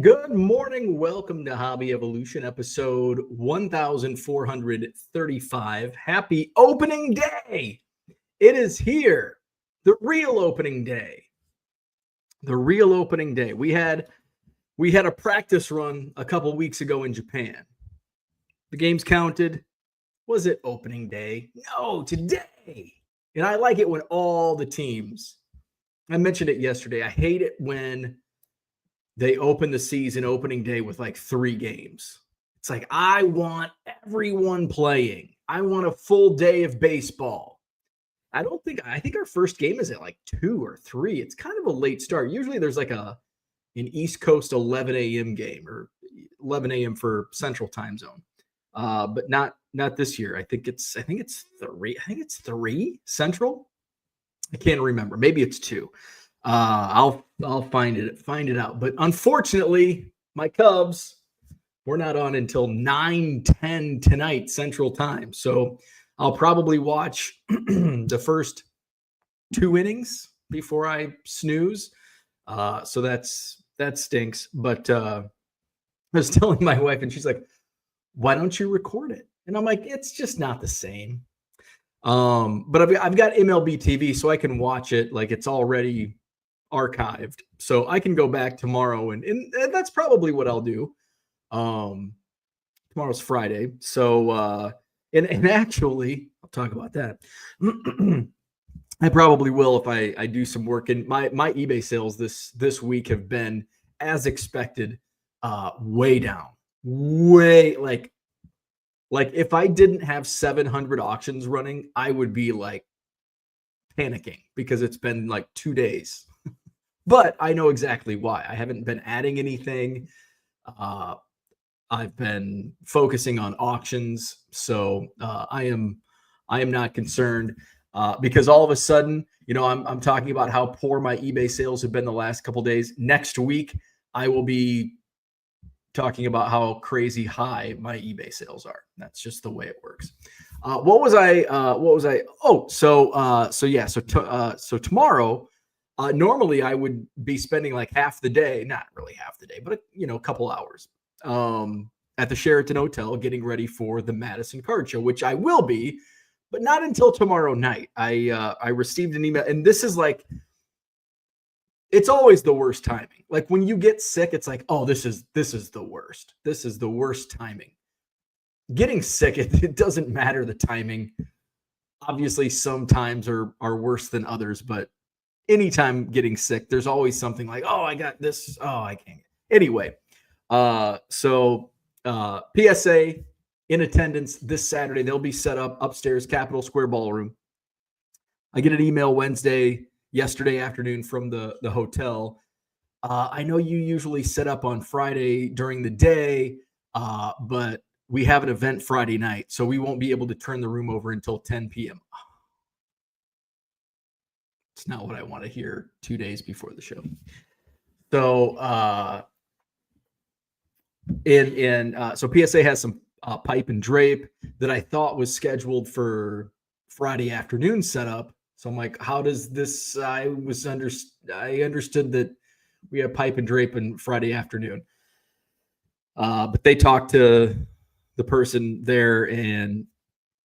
Good morning. Welcome to Hobby Evolution, episode 1435. Happy opening day. It is here. The real opening day. The real opening day. We had a practice run a couple weeks ago in Japan. The games counted. Was it opening day? No, today. And I like it when all the teams, I mentioned it yesterday. I hate it when they open the season opening day with like 3 games. It's like, I want everyone playing. I want a full day of baseball. I think our first game is at like 2 or 3. It's kind of a late start. Usually there's like an East Coast 11 a.m. game or 11 a.m. for Central Time Zone. But not this year. I think it's 3. I think it's 3 Central. I can't remember. Maybe it's 2. I'll find it out. But unfortunately, my Cubs, we're not on until 9:10 tonight Central Time. So I'll probably watch the first 2 innings before I snooze. So that stinks. But I was telling my wife, and she's like, "Why don't you record it?" And I'm like, "It's just not the same." But I've got MLB TV, so I can watch it. Like, it's already archived, so I can go back tomorrow, and that's probably what I'll do. Tomorrow's Friday, so and actually I'll talk about that. I probably will if I do some work. And my eBay sales this week have been, as expected, way down, way like if I didn't have 700 auctions running, I would be like panicking because it's been like 2 days. But I know exactly why. I haven't been adding anything. I've been focusing on auctions, so I am not concerned because all of a sudden, I'm talking about how poor my eBay sales have been the last couple of days. Next week, I will be talking about how crazy high my eBay sales are. That's just the way it works. What was I? Oh, so tomorrow. Normally, I would be spending like half the day, not really half the day, but a couple hours at the Sheraton Hotel getting ready for the Madison Card Show, which I will be, but not until tomorrow night. I received an email, and this is like, it's always the worst timing. Like when you get sick, it's like, oh, this is the worst. This is the worst timing. Getting sick, it doesn't matter the timing. Obviously, some times are worse than others, but anytime getting sick, there's always something like, oh, I got this. Oh, I can't. Anyway, so PSA in attendance this Saturday. They'll be set up upstairs, Capitol Square Ballroom. I get an email yesterday afternoon from the hotel. I know you usually set up on Friday during the day, but we have an event Friday night, so we won't be able to turn the room over until 10 p.m. It's not what I want to hear 2 days before the show. So, so PSA has some pipe and drape that I thought was scheduled for Friday afternoon setup. So I'm like, how does this? I understood that we have pipe and drape on Friday afternoon. But they talked to the person there, and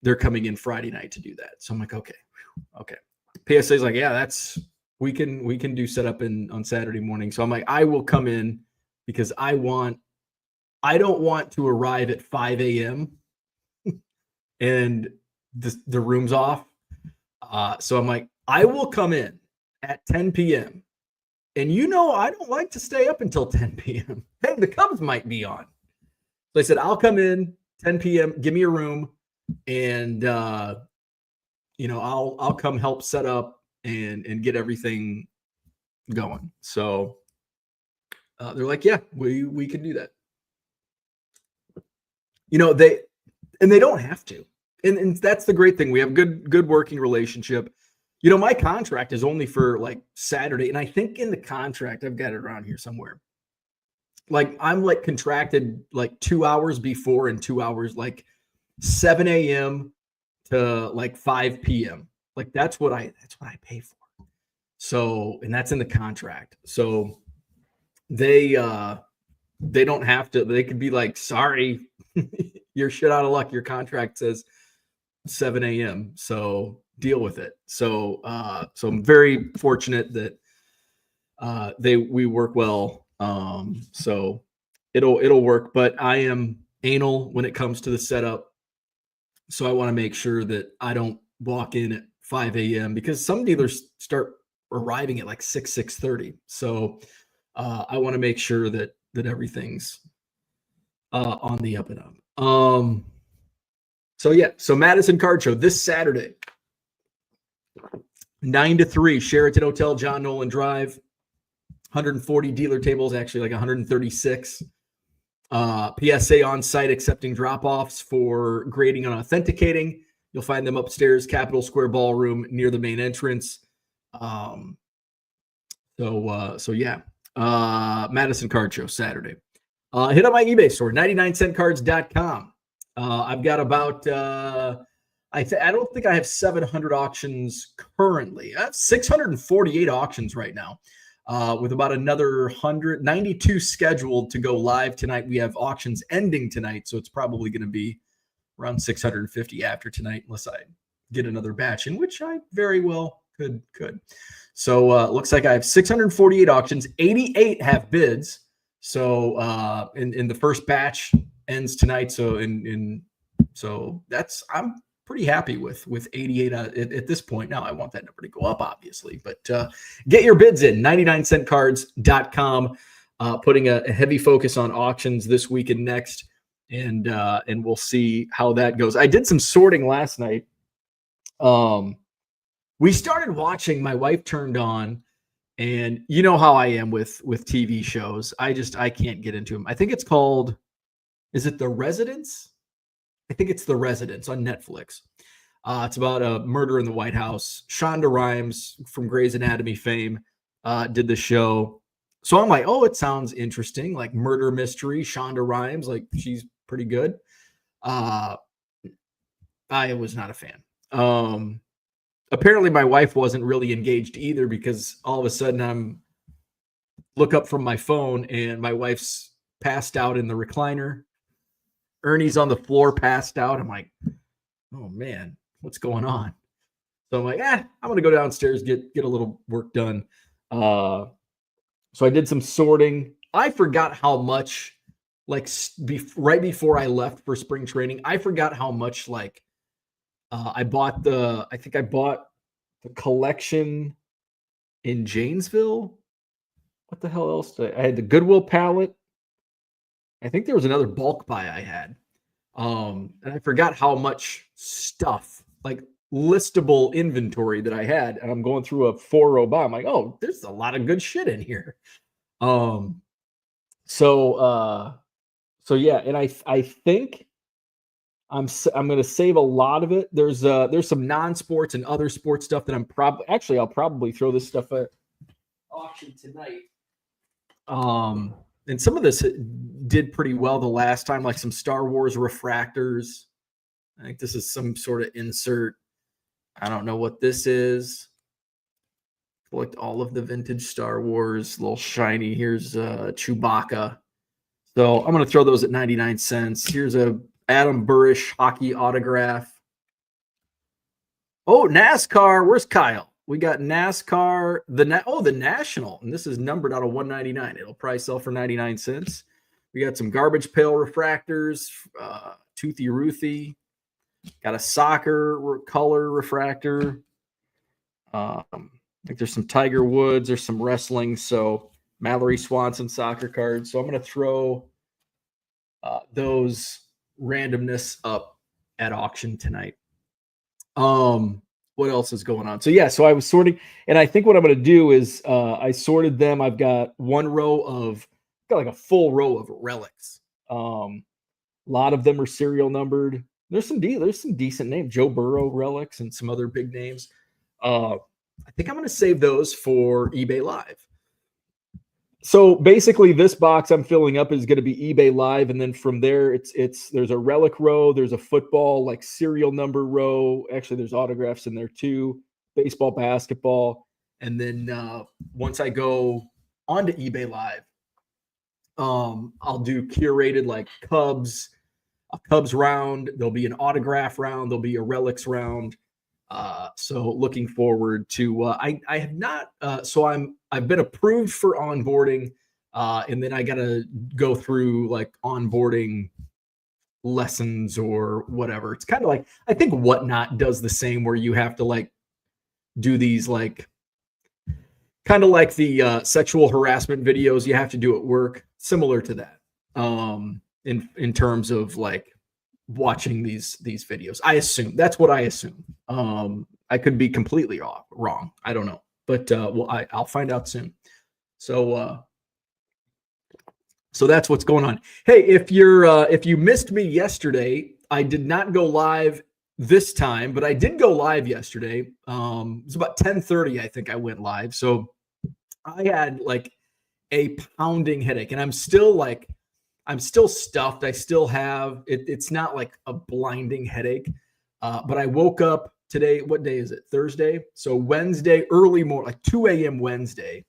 they're coming in Friday night to do that. So I'm like, okay. PSA is like, yeah, we can do setup on Saturday morning. So I'm like, I will come in because I don't want to arrive at 5 a.m. and the room's off. So I'm like, I will come in at 10 p.m. And I don't like to stay up until 10 p.m. Hey, the Cubs might be on. So I said, I'll come in 10 p.m. Give me a room, and I'll come help set up and get everything going. So they're like, yeah, we can do that. They don't have to. And that's the great thing. We have good working relationship. My contract is only for like Saturday. And I think in the contract, I've got it around here somewhere. Like I'm like contracted like 2 hours before and 2 hours, like 7 a.m. to like 5 p.m. Like that's what I pay for. So, and that's in the contract. So they they don't have to. They could be like, sorry, you're shit out of luck. Your contract says 7 a.m. So deal with it. So so I'm very fortunate that we work well. So it'll work. But I am anal when it comes to the setup. So I want to make sure that I don't walk in at 5 a.m. because some dealers start arriving at like 6:30. So I want to make sure that everything's on the up and up. So yeah, so Madison Card Show this Saturday, 9 to 3, Sheraton Hotel, John Nolan Drive. 140 dealer tables, actually like 136. PSA on site accepting drop-offs for grading and authenticating. You'll find them upstairs, Capitol Square Ballroom near the main entrance. So yeah, Madison Card Show Saturday. Hit up my eBay store, 99centcards.com. I've got about I don't think I have 700 auctions currently. I have 648 auctions right now. With about another 192 scheduled to go live tonight. We have auctions ending tonight, so it's probably going to be around 650 after tonight, unless I get another batch in, which I very well could. So looks like I have 648 auctions. 88 have bids. So in the first batch ends tonight. So so that's I'm pretty happy with 88 at this point. Now I want that number to go up, obviously, but get your bids in 99centcards.com, putting a heavy focus on auctions this week and next. And we'll see how that goes. I did some sorting last night. We started watching, my wife turned on, and you know how I am with TV shows. I can't get into them. I think it's called, is it The Residence? I think it's The Residence on Netflix. It's about a murder in the White House. Shonda Rhimes from Grey's Anatomy fame did the show. So I'm like, oh, it sounds interesting, like murder mystery. Shonda Rhimes, like she's pretty good. I was not a fan. Apparently my wife wasn't really engaged either, because all of a sudden I'm look up from my phone and my wife's passed out in the recliner. Ernie's on the floor, passed out. I'm like, oh man, what's going on? So I'm like, I'm going to go downstairs, get a little work done. So I did some sorting. I forgot how much, like right before I left for spring training, I forgot how much I bought the collection in Janesville. What the hell else I had? The Goodwill palette. I think there was another bulk buy I had. And I forgot how much stuff, like listable inventory that I had. And I'm going through a 4-row buy. I'm like, oh, there's a lot of good shit in here. So yeah, and I think I'm going to save a lot of it. There's some non-sports and other sports stuff that I'll probably throw this stuff at auction tonight. And some of this did pretty well the last time, like some Star Wars refractors. I think this is some sort of insert. I don't know what this is. Collect all of the vintage Star Wars, a little shiny. Here's Chewbacca. So I'm going to throw those at 99 cents. Here's a Adam Burrish hockey autograph. Oh, NASCAR. Where's Kyle? We got NASCAR, the National, and this is numbered out of 199. It'll probably sell for 99 cents. We got some Garbage Pail refractors, Toothy Ruthie. Got a soccer color refractor. I think there's some Tiger Woods. There's some wrestling. So Mallory Swanson soccer cards. So I'm going to throw those randomness up at auction tonight. What else is going on? So yeah, so I was sorting, and I think what I'm going to do is I sorted them. I've got got like a full row of relics. A lot of them are serial numbered. There's some decent names, Joe Burrow relics and some other big names. I think I'm going to save those for eBay Live. So basically, this box I'm filling up is going to be eBay Live, and then from there, there's a relic row, there's a football like serial number row. Actually, there's autographs in there too, baseball, basketball, and then once I go onto eBay Live, I'll do curated like a Cubs round. There'll be an autograph round. There'll be a relics round. So looking forward to. I have not. So I've been approved for onboarding, and then I got to go through like onboarding lessons or whatever. It's kind of like I think Whatnot does the same, where you have to like do these like kind of like the sexual harassment videos you have to do at work, similar to that. In terms of like watching these videos, I assume that's what I assume. I could be completely wrong. I don't know, but I'll find out soon. So that's what's going on. Hey, if you missed me yesterday, I did not go live this time, but I did go live yesterday. It was about 10:30, I think I went live. So I had like a pounding headache, and I'm still stuffed. I still have it. It's not like a blinding headache, but I woke up today. What day is it? Thursday. So Wednesday, early morning, like 2 a.m. Wednesday.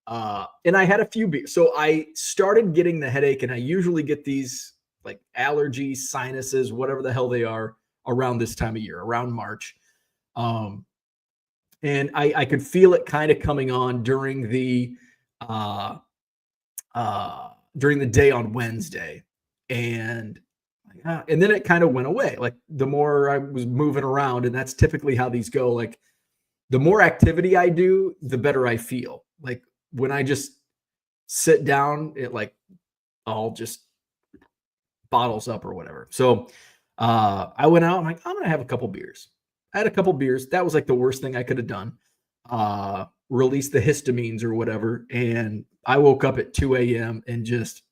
And I had a few beers. So I started getting the headache, and I usually get these like allergies, sinuses, whatever the hell they are around this time of year, around March. And I could feel it kind of coming on during the day on Wednesday. And then it kind of went away. Like the more I was moving around, and that's typically how these go. Like the more activity I do, the better I feel. Like when I just sit down, it like all just bottles up or whatever. So I went out. I'm like, I'm gonna have a couple beers. I had a couple beers. That was like the worst thing I could have done. Release the histamines or whatever. And I woke up at 2 a.m. and just,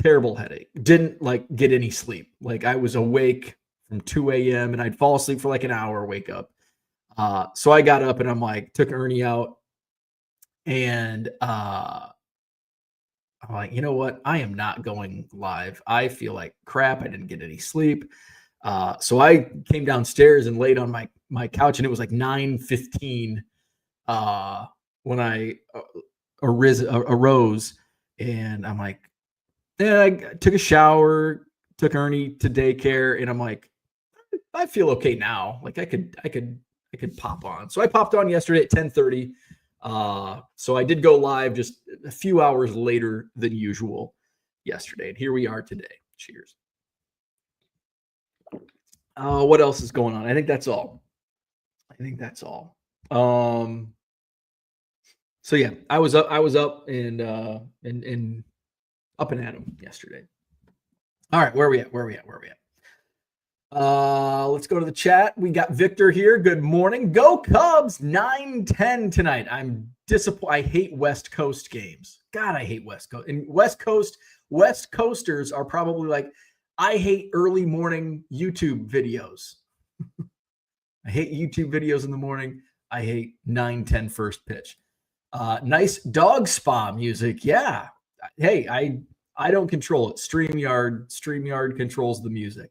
terrible headache. Didn't like get any sleep. Like I was awake from 2 a.m. and I'd fall asleep for like an hour, wake up. So I got up and I'm like, took Ernie out, and I'm like, you know what? I am not going live. I feel like crap. I didn't get any sleep. So I came downstairs and laid on my couch, and it was like 9:15 when I arose, and I'm like, I took a shower, took Ernie to daycare, and I'm like, I feel okay now. Like I could pop on. So I popped on yesterday at 10:30. So I did go live just a few hours later than usual yesterday, and here we are today. Cheers. What else is going on? I think that's all. So yeah, I was up and up and at 'em yesterday. All right, where are we at? Let's go to the chat. We got Victor here. Good morning. Go Cubs. 9-10 tonight. I'm disappointed. I hate West Coast games. God, I hate West Coast. And West Coasters are probably like, I hate early morning YouTube videos. I hate YouTube videos in the morning. I hate 9-10 first pitch. Nice dog spa music. Yeah. Hey, I don't control it. StreamYard controls the music.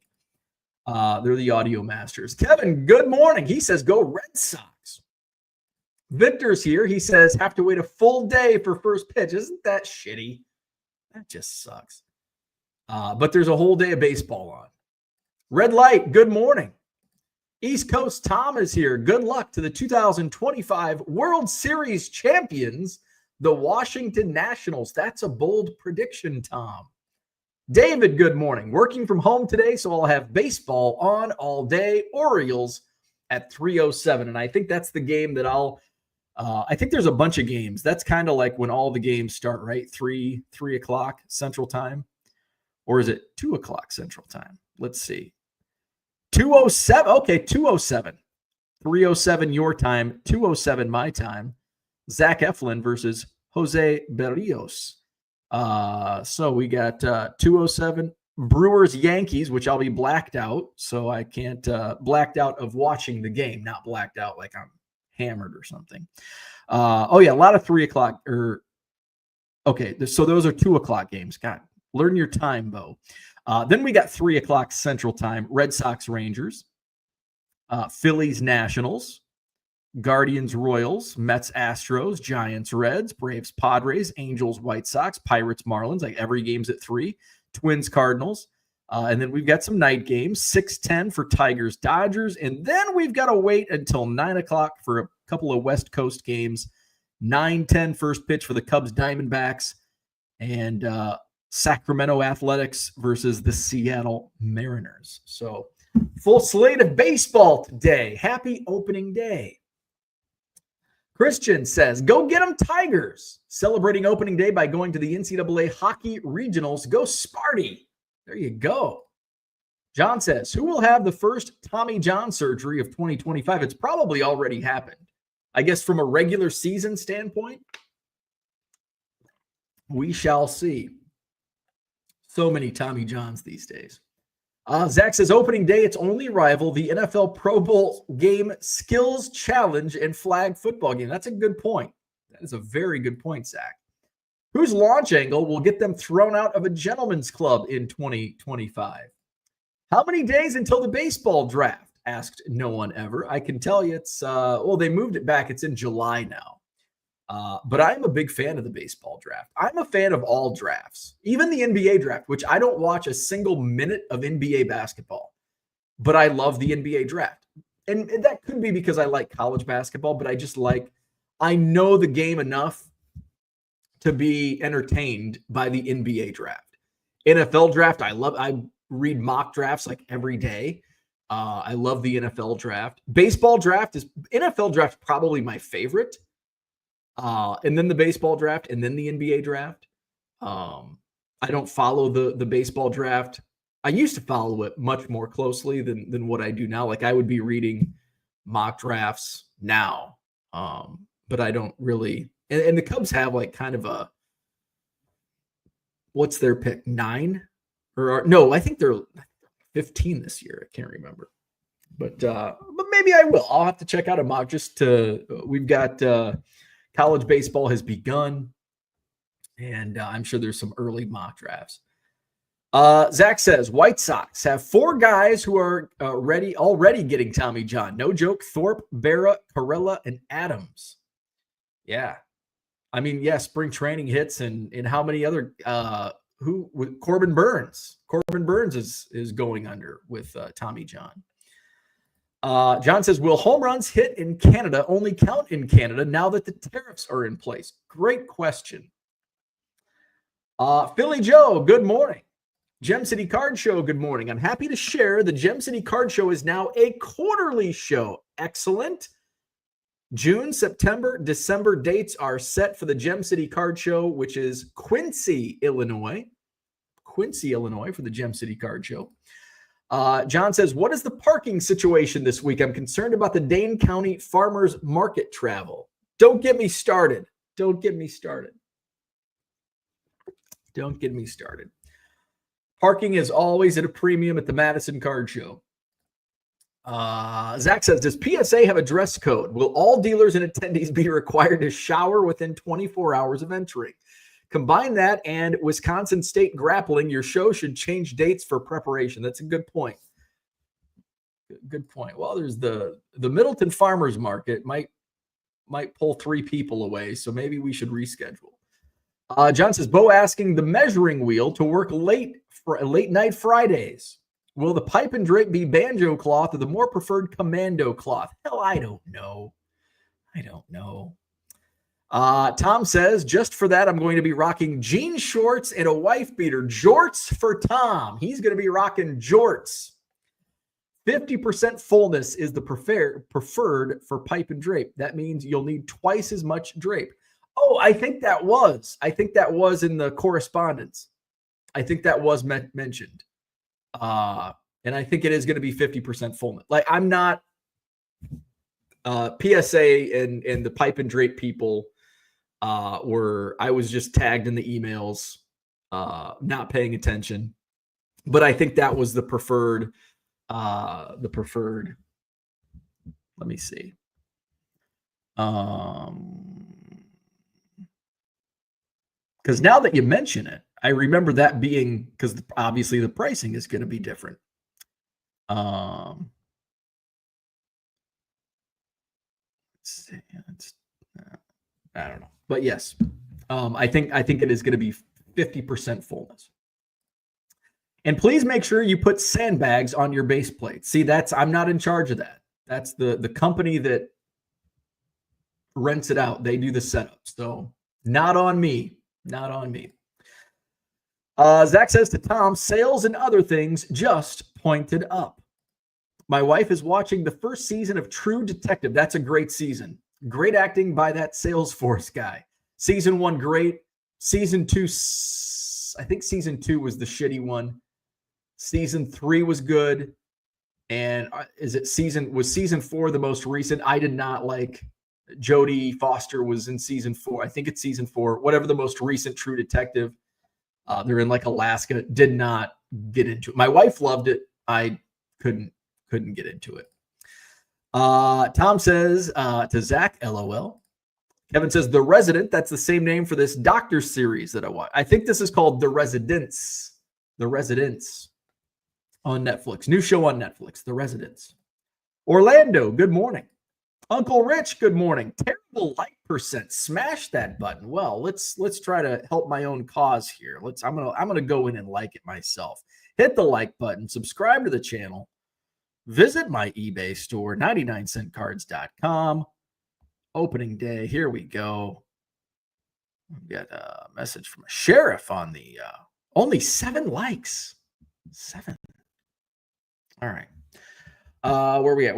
They're the audio masters. Kevin, good morning. He says, go Red Sox. Victor's here. He says, have to wait a full day for first pitch. Isn't that shitty? That just sucks. But there's a whole day of baseball on. Red Light, good morning. East Coast Tom is here. Good luck to the 2025 World Series champions, the Washington Nationals. That's a bold prediction, Tom. David, good morning. Working from home today, so I'll have baseball on all day. Orioles at 3:07. And I think that's the game that I think there's a bunch of games. That's kind of like when all the games start, right? 3 o'clock Central Time. Or is it 2 o'clock Central Time? Let's see. 2:07. Okay, 2:07. 3:07 your time, 2:07 my time. Zach Eflin versus Jose Berrios. So we got 2:07 Brewers Yankees, which I'll be blacked out. So I can't blacked out of watching the game, not blacked out like I'm hammered or something. Oh yeah, a lot of 3 o'clock okay. So those are 2 o'clock games. God, learn your time, Bo. Then we got 3 o'clock Central Time, Red Sox Rangers, Phillies Nationals, Guardians, Royals, Mets, Astros, Giants, Reds, Braves, Padres, Angels, White Sox, Pirates, Marlins. Like every game's at 3. Twins, Cardinals. And then we've got some night games, 6:10 for Tigers, Dodgers. And then we've got to wait until 9 o'clock for a couple of West Coast games. 9:10 first pitch for the Cubs, Diamondbacks, and Sacramento Athletics versus the Seattle Mariners. So full slate of baseball today. Happy opening day. Christian says, go get them Tigers. Celebrating opening day by going to the NCAA Hockey Regionals. Go Sparty. There you go. John says, who will have the first Tommy John surgery of 2025? It's probably already happened. I guess from a regular season standpoint, we shall see. So many Tommy Johns these days. Zach says, opening day, its only rival, the NFL Pro Bowl game skills challenge and flag football game. That's a good point. That is a very good point, Zach. Whose launch angle will get them thrown out of a gentleman's club in 2025? How many days until the baseball draft? Asked no one ever. I can tell you it's, they moved it back. It's in July now. But I'm a big fan of the baseball draft. I'm a fan of all drafts, even the NBA draft, which I don't watch a single minute of NBA basketball, but I love the NBA draft. And that could be because I like college basketball, but I know the game enough to be entertained by the NBA draft. NFL draft, I read mock drafts like every day. I love the NFL draft. NFL draft probably my favorite. And then the baseball draft, and then the NBA draft. I don't follow the baseball draft. I used to follow it much more closely than what I do now. Like I would be reading mock drafts now, but I don't really. And the Cubs have like kind of a, what's their pick? 9 no, I think they're 15 this year. I can't remember, but maybe I will. I'll have to check out a mock we've got. College baseball has begun, and I'm sure there's some early mock drafts. Zach says, White Sox have 4 guys who are already getting Tommy John. No joke, Thorpe, Berra, Corella, and Adams. Yeah. I mean, yeah, spring training hits, and how many other Corbin Burns. Corbin Burns is going under with Tommy John. John says, will home runs hit in Canada only count in Canada now that the tariffs are in place? Great question. Philly Joe, good morning. Gem City Card Show, good morning. I'm happy to share the Gem City Card Show is now a quarterly show. Excellent. June, September, December dates are set for the Gem City Card Show, which is Quincy, Illinois. Quincy, Illinois for the Gem City Card Show. John says, what is the parking situation this week? I'm concerned about the Dane County Farmers Market travel. Don't get me started. Don't get me started. Don't get me started. Parking is always at a premium at the Madison Card Show. Zach says, does PSA have a dress code? Will all dealers and attendees be required to shower within 24 hours of entering? Combine that and Wisconsin State grappling. Your show should change dates for preparation. That's a good point. Good point. Well, there's the Middleton Farmers Market might pull 3 people away, so maybe we should reschedule. John says, Bo asking the measuring wheel to work late night Fridays. Will the pipe and drape be banjo cloth or the more preferred commando cloth? Hell, I don't know. Tom says, just for that, I'm going to be rocking jean shorts and a wife beater. Jorts for Tom. He's going to be rocking jorts. 50% fullness is the preferred for pipe and drape. That means you'll need twice as much drape. Oh, I think that was in the correspondence. I think that was mentioned. And I think it is going to be 50% fullness. Like I'm not PSA and the pipe and drape people I was just tagged in the emails, not paying attention, but I think that was the preferred, let me see. Because now that you mention it, I remember that being, because obviously the pricing is going to be different. Let's I don't know, but yes, I think it is going to be 50% fullness. And please make sure you put sandbags on your base plate. See, I'm not in charge of that. That's the company that rents it out. They do the setup. So not on me. Not on me. Zach says to Tom, sales and other things just pointed up. My wife is watching the first season of True Detective. That's a great season. Great acting by that Salesforce guy. Season 1, great. Season 2, I think season 2 was the shitty one. Season 3 was good. And was season 4 the most recent? I did not like. Jodie Foster was in season 4. I think it's season 4. Whatever the most recent True Detective. They're in like Alaska. Did not get into it. My wife loved it. I couldn't get into it. Tom says to Zach, LOL. Kevin says The Resident. That's the same name for this doctor series that I watch. I think this is called The Residents. The Residents on Netflix. New show on Netflix. The Residents. Orlando, good morning. Uncle Rich, good morning. Terrible like percent. Smash that button. Well, let's try to help my own cause here. I'm gonna go in and like it myself. Hit the like button. Subscribe to the channel. Visit my eBay store, 99centcards.com. Opening day. Here we go. We got a message from a sheriff on the only 7 likes. 7. All right. Where we at?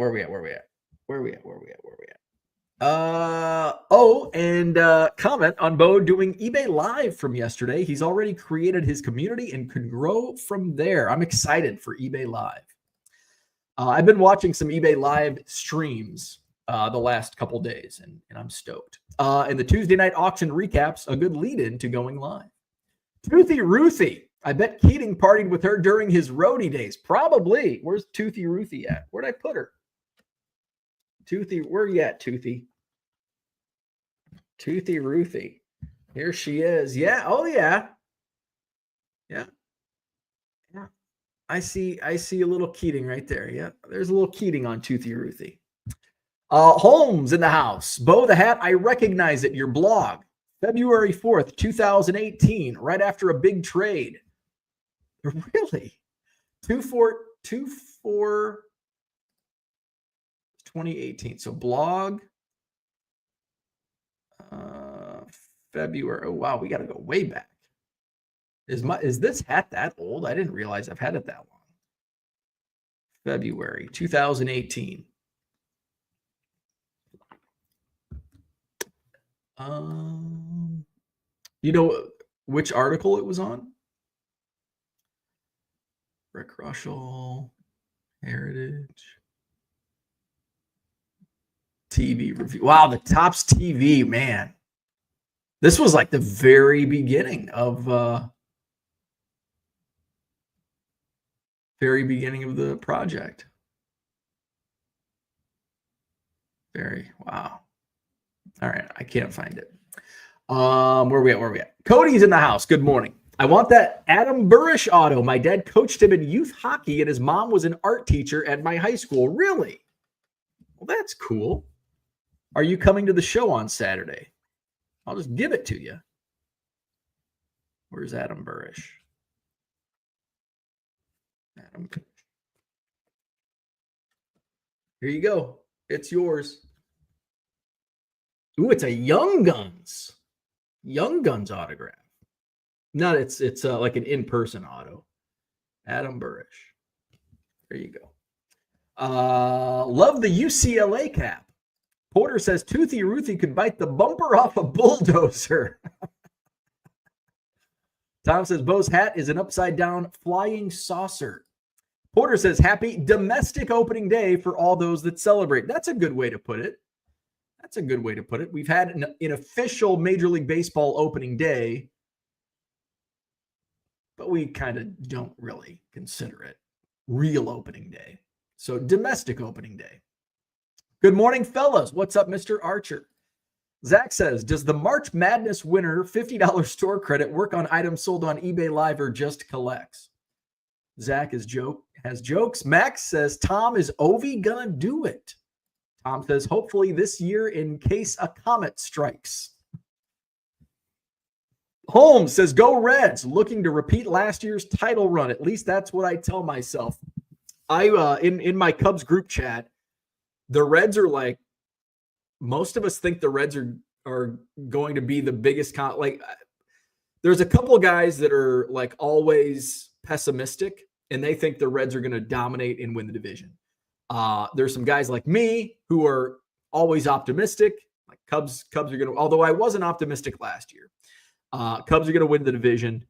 Comment on Bo doing eBay Live from yesterday. He's already created his community and could grow from there. I'm excited for eBay Live. I've been watching some eBay Live streams the last couple days, and I'm stoked. And the Tuesday night auction recaps, a good lead-in to going live. Toothy Ruthie. I bet Keating partied with her during his roadie days. Probably. Where's Toothy Ruthie at? Where'd I put her? Toothy, where you at, Toothy? Toothy Ruthie. Here she is. Yeah. Oh, yeah. Yeah. Yeah. I see a little Keating right there. Yeah. There's a little Keating on Toothy Ruthie. Holmes in the house. Bo the Hat, I recognize it. Your blog. February 4th, 2018, right after a big trade. Really? 2018. So blog February. Oh wow, we got to go way back. Is this hat that old? I didn't realize I've had it that long. February 2018. You know which article it was on? Rick Russell, Heritage, TV review. Wow, the Topps TV, man. This was like the very beginning of the project. Wow. All right, I can't find it. Where we at? Cody's in the house. Good morning. I want that Adam Burrish auto. My dad coached him in youth hockey, and his mom was an art teacher at my high school. Really? Well, that's cool. Are you coming to the show on Saturday? I'll just give it to you. Where's Adam Burrish? Adam. Here you go. It's yours. Ooh, it's a Young Guns autograph. No, it's like an in-person auto. Adam Burrish. There you go. Love the UCLA cap. Porter says Toothy Ruthie could bite the bumper off a bulldozer. Tom says Bo's hat is an upside-down flying saucer. Porter says happy domestic opening day for all those that celebrate. That's a good way to put it. We've had an official Major League Baseball opening day, but we kind of don't really consider it real opening day. So domestic opening day. Good morning, fellas. What's up, Mr. Archer? Zach says, does the March Madness winner $50 store credit work on items sold on eBay Live or just collects? Zach has jokes. Max says, Tom, is Ovi gonna do it? Tom says, hopefully this year in case a comet strikes. Holmes says, go Reds, looking to repeat last year's title run. At least that's what I tell myself. In my Cubs group chat, the Reds are like, most of us think the Reds are going to be the biggest there's a couple of guys that are like always pessimistic and they think the Reds are going to dominate and win the division. There's some guys like me who are always optimistic. Like Cubs are going to, although I wasn't optimistic last year. Cubs are going to win the division.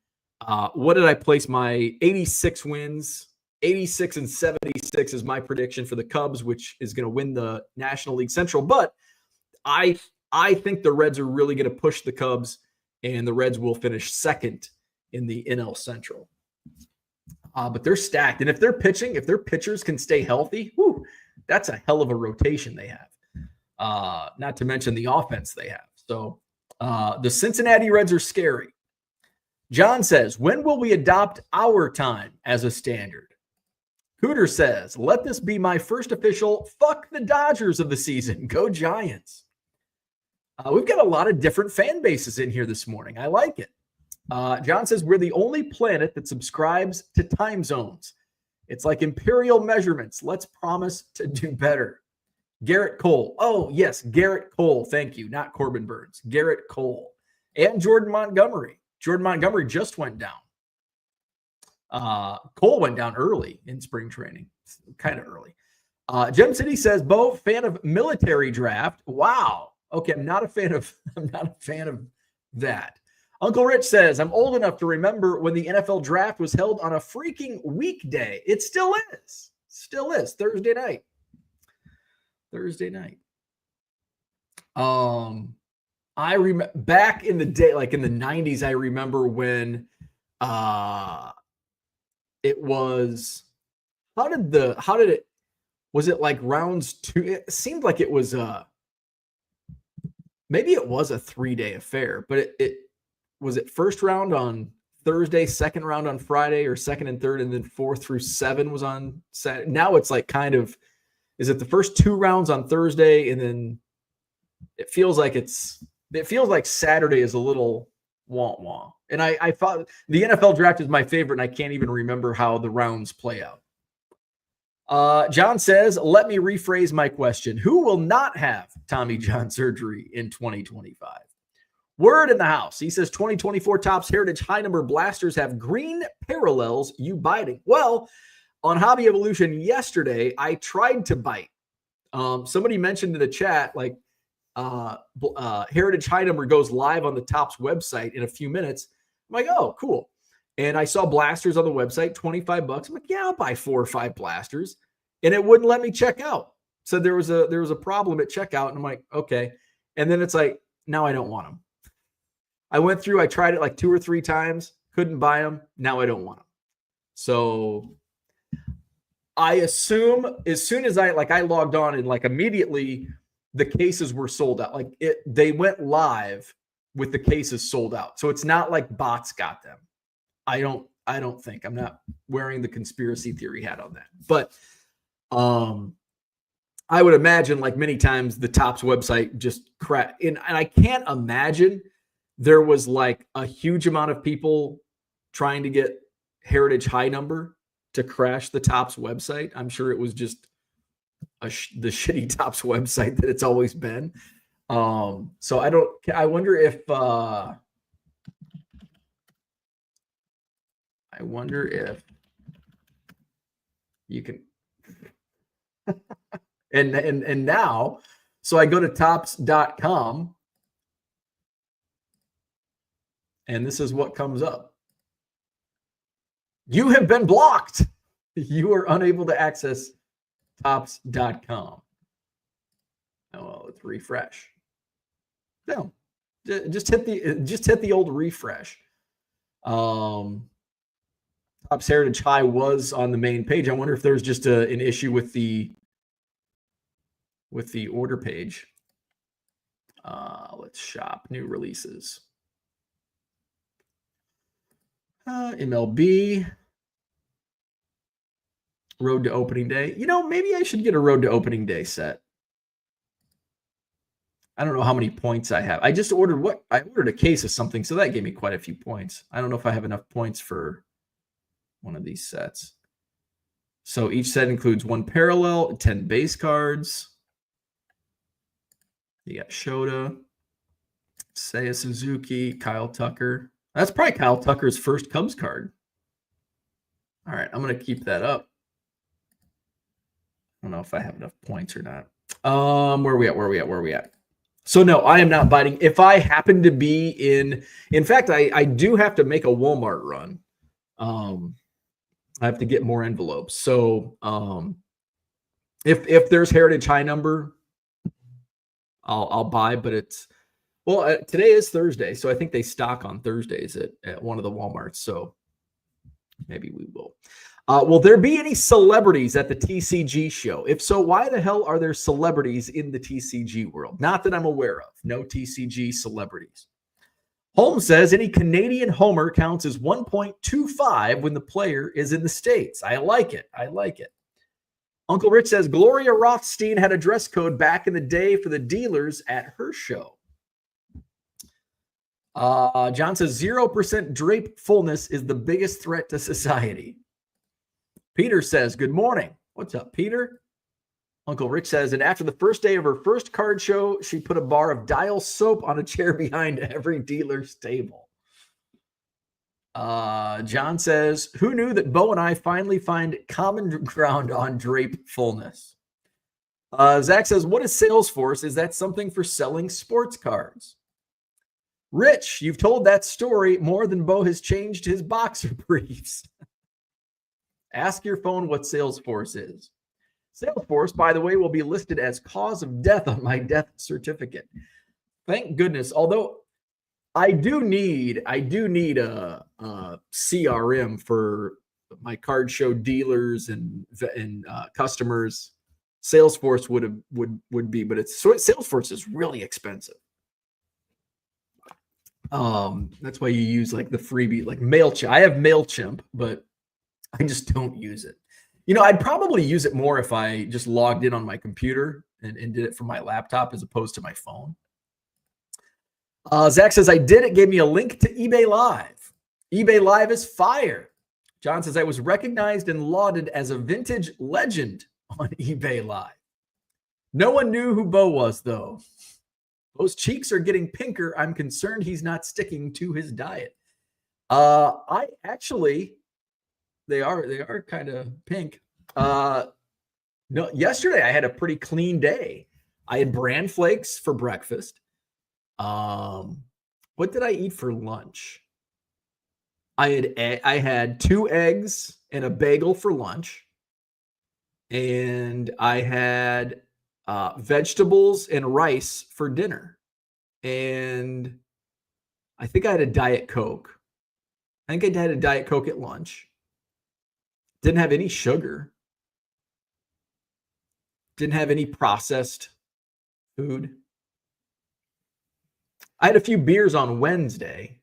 What did I place my 86 wins? 86 and 76 is my prediction for the Cubs, which is going to win the National League Central. But I think the Reds are really going to push the Cubs, and the Reds will finish second in the NL Central. But they're stacked. And if their pitchers can stay healthy, that's a hell of a rotation they have. Not to mention the offense they have. So the Cincinnati Reds are scary. John says, when will we adopt our time as a standard? Cooter says, let this be my first official fuck the Dodgers of the season. Go Giants. We've got a lot of different fan bases in here this morning. I like it. John says, we're the only planet that subscribes to time zones. It's like imperial measurements. Let's promise to do better. Garrett Cole. Oh, yes, Garrett Cole. Thank you. Not Corbin Burns. Garrett Cole. And Jordan Montgomery. Jordan Montgomery just went down. Cole went down early in spring training. Kind of early. Gem City says, Bo, fan of military draft. Wow. Okay, I'm not a fan of that. Uncle Rich says, I'm old enough to remember when the NFL draft was held on a freaking weekday. It still is. Still is. Thursday night. I remember back in the day, like in the 90s, I remember when it was, was it like rounds 2? It seemed like it was maybe it was a 3-day affair, but it was it first round on Thursday, second round on Friday, or second and third, and then 4 through 7 was on Saturday. Now it's like kind of, is it the first 2 rounds on Thursday, and then it feels like Saturday is a little wah-wah. And I thought the NFL draft is my favorite, and I can't even remember how the rounds play out. John says, let me rephrase my question. Who will not have Tommy John surgery in 2025? Word in the house. He says 2024 Topps Heritage high number blasters have green parallels. You biting? Well, on Hobby Evolution yesterday, I tried to bite. Somebody mentioned in the chat, like, Heritage high number goes live on the Topps website in a few minutes. I'm like, oh, cool. And I saw blasters on the website, $25. I'm like, yeah, I'll buy 4 or 5 blasters. And it wouldn't let me check out. So there was a problem at checkout. And I'm like, okay. And then it's like, now I don't want them. I went through, I tried it like 2 or 3 times, couldn't buy them. Now I don't want them. So I assume as soon as I logged on and like immediately the cases were sold out. Like they went live with the cases sold out. So it's not like bots got them. I don't think. I'm not wearing the conspiracy theory hat on that. But I would imagine, like many times, the Topps website just crashed. And I can't imagine there was like a huge amount of people trying to get Heritage high number to crash the Topps website. I'm sure it was just the shitty Topps website that it's always been. So I wonder if you can and now, so I go to Topps.com and this is what comes up. You have been blocked. You are unable to access Topps.com. Oh, well, let's refresh. No, just hit the old refresh. Topps Heritage High was on the main page. I wonder if there's just an issue with the order page. Let's shop new releases. MLB. Road to opening day. You know, maybe I should get a road to opening day set. I don't know how many points I have. I ordered a case of something, so that gave me quite a few points. I don't know if I have enough points for one of these sets. So each set includes 1 parallel, 10 base cards. You got Shota, Seiya Suzuki, Kyle Tucker. That's probably Kyle Tucker's first Cubs card. All right, I'm going to keep that up. I don't know if I have enough points or not. Where are we at? So no, I am not biting. If I happen to be in fact, I do have to make a Walmart run. I have to get more envelopes. So if there's Heritage High number, I'll buy. But it's today is Thursday, so I think they stock on Thursdays at one of the Walmarts. So maybe we will. Will there be any celebrities at the TCG show? If so, why the hell are there celebrities in the TCG world? Not that I'm aware of. No TCG celebrities. Holmes says any Canadian homer counts as 1.25 when the player is in the States. I like it. Uncle Rich says Gloria Rothstein had a dress code back in the day for the dealers at her show. John says 0% drape fullness is the biggest threat to society. Peter says, good morning. What's up, Peter? Uncle Rich says, and after the first day of her first card show, she put a bar of Dial soap on a chair behind every dealer's table. John says, who knew that Bo and I finally find common ground on drape fullness? Zach says, what is Salesforce? Is that something for selling sports cards? Rich, you've told that story more than Bo has changed his boxer briefs. Ask your phone what Salesforce is. Salesforce, by the way, will be listed as cause of death on my death certificate. Thank goodness. Although I do need a CRM for my card show dealers and customers. Salesforce would be, but Salesforce is really expensive. That's why you use like the freebie, like MailChimp. I have MailChimp, but I just don't use it. I'd probably use it more if I just logged in on my computer and did it from my laptop as opposed to my phone. Zach says, I did. It gave me a link to eBay Live. eBay Live is fire. John says, I was recognized and lauded as a vintage legend on eBay Live. No one knew who Bo was, though. Those cheeks are getting pinker. I'm concerned he's not sticking to his diet. They are kind of pink. No, yesterday I had a pretty clean day. I had bran flakes for breakfast. What did I eat for lunch? I had 2 eggs and a bagel for lunch. And I had vegetables and rice for dinner. And I think I had a Diet Coke. I think I had a Diet Coke at lunch. Didn't have any sugar. Didn't have any processed food. I had a few beers on Wednesday.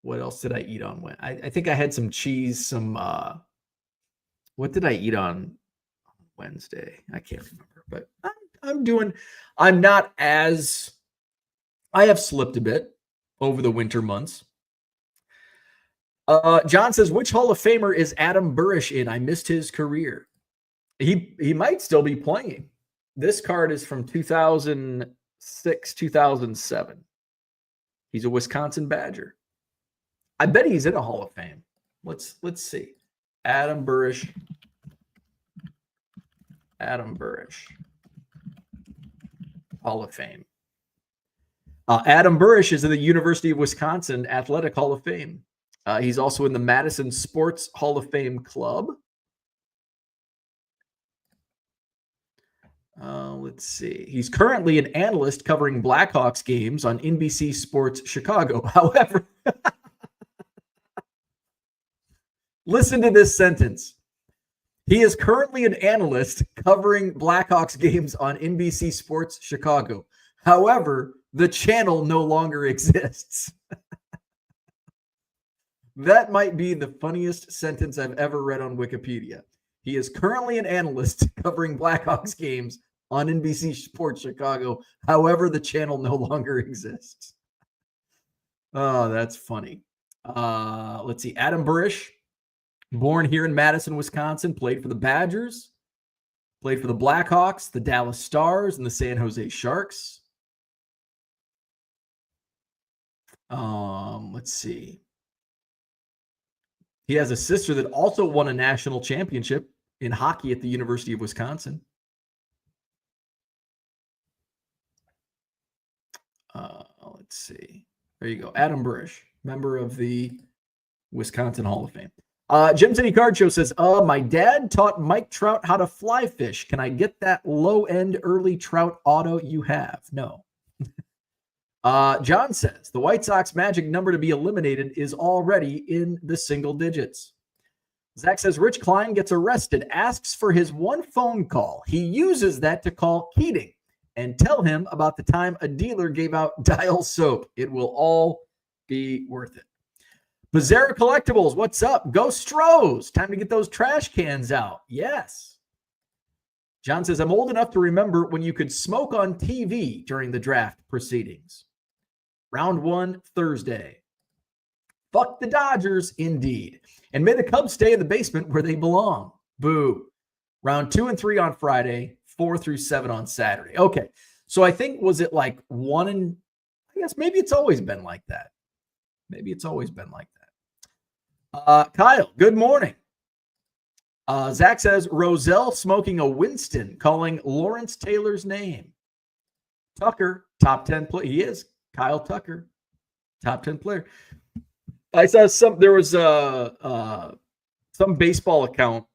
What else did I eat on Wednesday? I think I had some cheese, what did I eat on Wednesday? I can't remember, but I have slipped a bit over the winter months. John says, which Hall of Famer is Adam Burrish in? I missed his career. He might still be playing. This card is from 2006, 2007. He's a Wisconsin Badger. I bet he's in a Hall of Fame. Let's see. Adam Burrish. Hall of Fame. Adam Burrish is in the University of Wisconsin Athletic Hall of Fame. He's also in the Madison Sports Hall of Fame Club. Let's see. He's currently an analyst covering Blackhawks games on NBC Sports Chicago. However, listen to this sentence. He is currently an analyst covering Blackhawks games on NBC Sports Chicago. However, the channel no longer exists. That might be the funniest sentence I've ever read on Wikipedia. He is currently an analyst covering Blackhawks games on NBC Sports Chicago. However, the channel no longer exists. Oh, that's funny. Let's see. Adam Burish, born here in Madison, Wisconsin, played for the Badgers, played for the Blackhawks, the Dallas Stars, and the San Jose Sharks. Let's see. He has a sister that also won a national championship in hockey at the University of Wisconsin. Let's see. There you go. Adam Burish, member of the Wisconsin Hall of Fame. Jim City Card Show says, my dad taught Mike Trout how to fly fish. Can I get that low-end early Trout auto you have? No. John says, the White Sox magic number to be eliminated is already in the single digits. Zach says, Rich Klein gets arrested, asks for his one phone call. He uses that to call Keating and tell him about the time a dealer gave out Dial soap. It will all be worth it. Bizarre Collectibles, what's up? Go Stros. Time to get those trash cans out. Yes. John says, I'm old enough to remember when you could smoke on TV during the draft proceedings. Round 1, Thursday. Fuck the Dodgers, indeed. And may the Cubs stay in the basement where they belong. Boo. Round 2 and 3 on Friday, 4 through 7 on Saturday. Okay. So I think, was it like 1 and I guess maybe it's always been like that. Maybe it's always been like that. Kyle, good morning. Zach says, Roselle smoking a Winston, calling Lawrence Taylor's name. Tucker, top 10 player. He is. Kyle Tucker, top 10 player. I saw there was some baseball account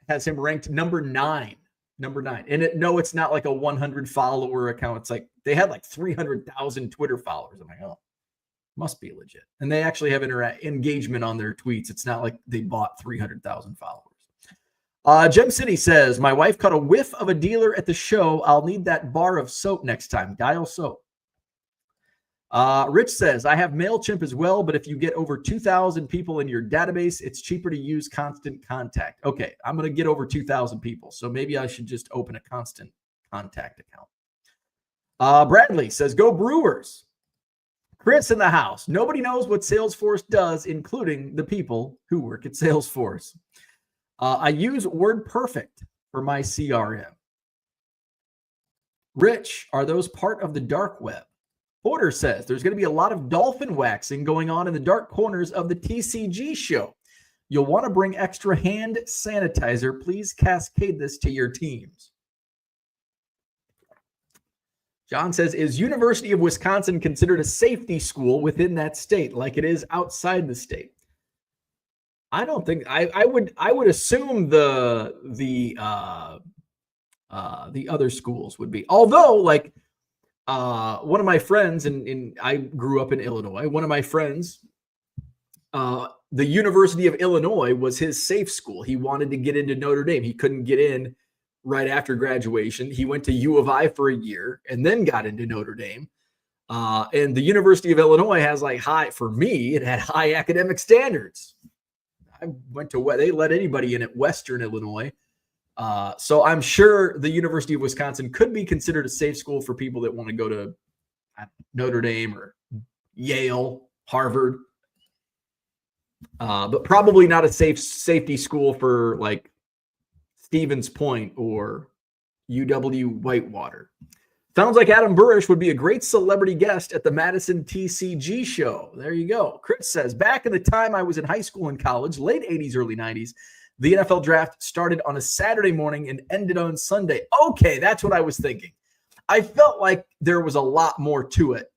has him ranked number 9. And it's not like a 100 follower account. It's like they had like 300,000 Twitter followers. I'm like, oh, must be legit. And they actually have engagement on their tweets. It's not like they bought 300,000 followers. Gem City says, my wife caught a whiff of a dealer at the show. I'll need that bar of soap next time. Dial soap. Rich says, I have MailChimp as well, but if you get over 2,000 people in your database, it's cheaper to use Constant Contact. Okay, I'm going to get over 2,000 people, so maybe I should just open a Constant Contact account. Bradley says, go Brewers. Chris in the house. Nobody knows what Salesforce does, including the people who work at Salesforce. I use WordPerfect for my CRM. Rich, are those part of the dark web? Porter says there's going to be a lot of dolphin waxing going on in the dark corners of the TCG show. You'll want to bring extra hand sanitizer. Please cascade this to your teams. John says, is University of Wisconsin considered a safety school within that state like it is outside the state? I don't think I would assume the other schools would be. Although, like, one of my friends, and I grew up in Illinois, one of my friends, the University of Illinois was his safe school. He wanted to get into Notre Dame. He couldn't get in right after graduation. He went to U of I for a year and then got into Notre Dame. And the University of Illinois has it had high academic standards. I went to they let anybody in at Western Illinois. So I'm sure the University of Wisconsin could be considered a safe school for people that want to go to Notre Dame or Yale, Harvard, but probably not a safety school for like Stevens Point or UW Whitewater. Sounds like Adam Burish would be a great celebrity guest at the Madison TCG show. There you go. Chris says, back in the time I was in high school and college, late 80s, early 90s, the NFL draft started on a Saturday morning and ended on Sunday. Okay, that's what I was thinking. I felt like there was a lot more to it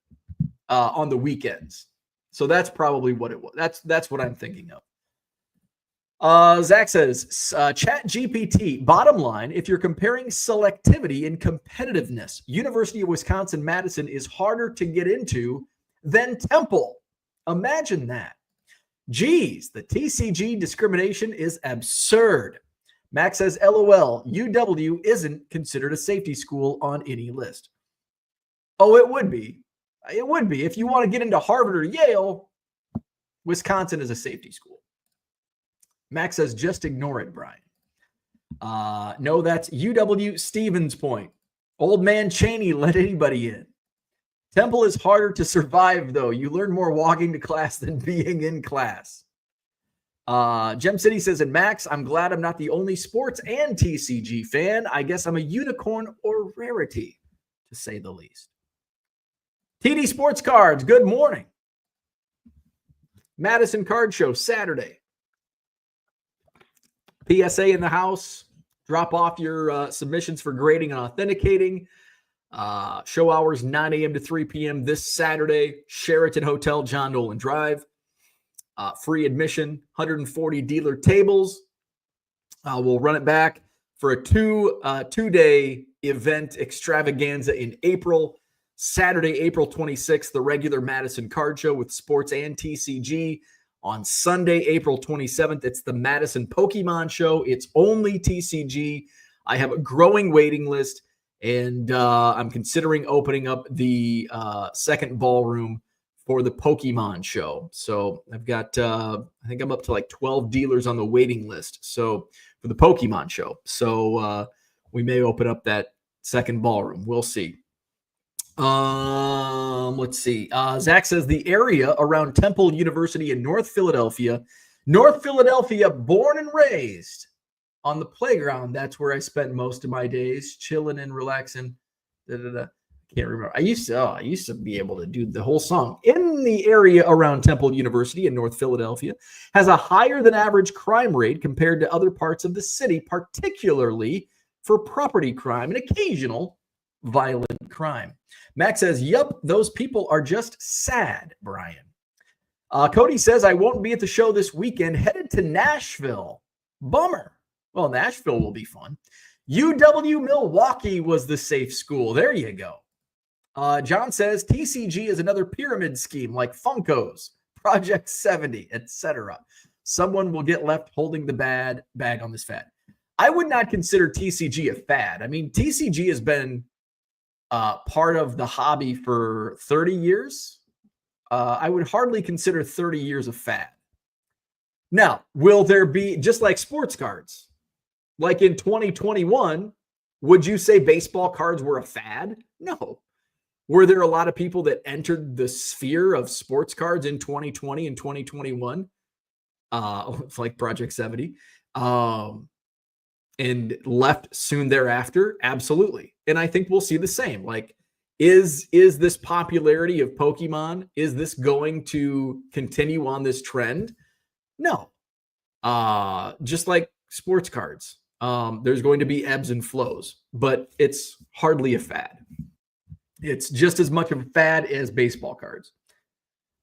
on the weekends. So that's probably what it was. That's what I'm thinking of. Zach says, ChatGPT, bottom line, if you're comparing selectivity and competitiveness, University of Wisconsin-Madison is harder to get into than Temple. Imagine that. Geez, the TCG discrimination is absurd. Max says, LOL, UW isn't considered a safety school on any list. Oh, it would be. It would be. If you want to get into Harvard or Yale, Wisconsin is a safety school. Max says, just ignore it, Brian. No, that's UW Stevens Point Old man Cheney let anybody in. Temple is harder to survive, though. You learn more walking to class than being in class. Gem City says, and Max, I'm glad I'm not the only sports and TCG fan. I guess I'm a unicorn or rarity, to say the least. TD Sports Cards, good morning. Madison Card Show, Saturday. PSA in the house. Drop off your submissions for grading and authenticating. Show hours 9 a.m. to 3 p.m. this Saturday. Sheraton Hotel, John Nolan Drive. Free admission, 140 dealer tables. We'll run it back for a two-day event extravaganza in April. Saturday, April 26th, the regular Madison Card Show with sports and TCG. On Sunday, April 27th, it's the Madison Pokemon Show. It's only TCG. I have a growing waiting list, and I'm considering opening up the second ballroom for the Pokemon Show. So I've got, I think I'm up to like 12 dealers on the waiting list. So for the Pokemon Show. So we may open up that second ballroom. We'll see. Let's see. Zach says the area around Temple University in North Philadelphia, born and raised on the playground. That's where I spent most of my days, chilling and relaxing. Can't remember. I used to be able to do the whole song. In the area around Temple University in North Philadelphia has a higher than average crime rate compared to other parts of the city, particularly for property crime and occasional violent crime. Max says, "Yup, those people are just sad." Brian. Cody says, "I won't be at the show this weekend. Headed to Nashville. Bummer." Well, Nashville will be fun. UW Milwaukee was the safe school. There you go. John says, TCG is another pyramid scheme like Funko's, Project 70, etc. Someone will get left holding the bad bag on this fad. I would not consider TCG a fad. I mean, TCG has been part of the hobby for 30 years. I would hardly consider 30 years a fad. Now, will there be, just like sports cards, like in 2021, would you say baseball cards were a fad? No. Were there a lot of people that entered the sphere of sports cards in 2020 and 2021? Like Project 70. And left soon thereafter? Absolutely. And I think we'll see the same. Like, is this popularity of Pokemon, is this going to continue on this trend? No. Just like sports cards, there's going to be ebbs and flows, but it's hardly a fad. It's just as much of a fad as baseball cards.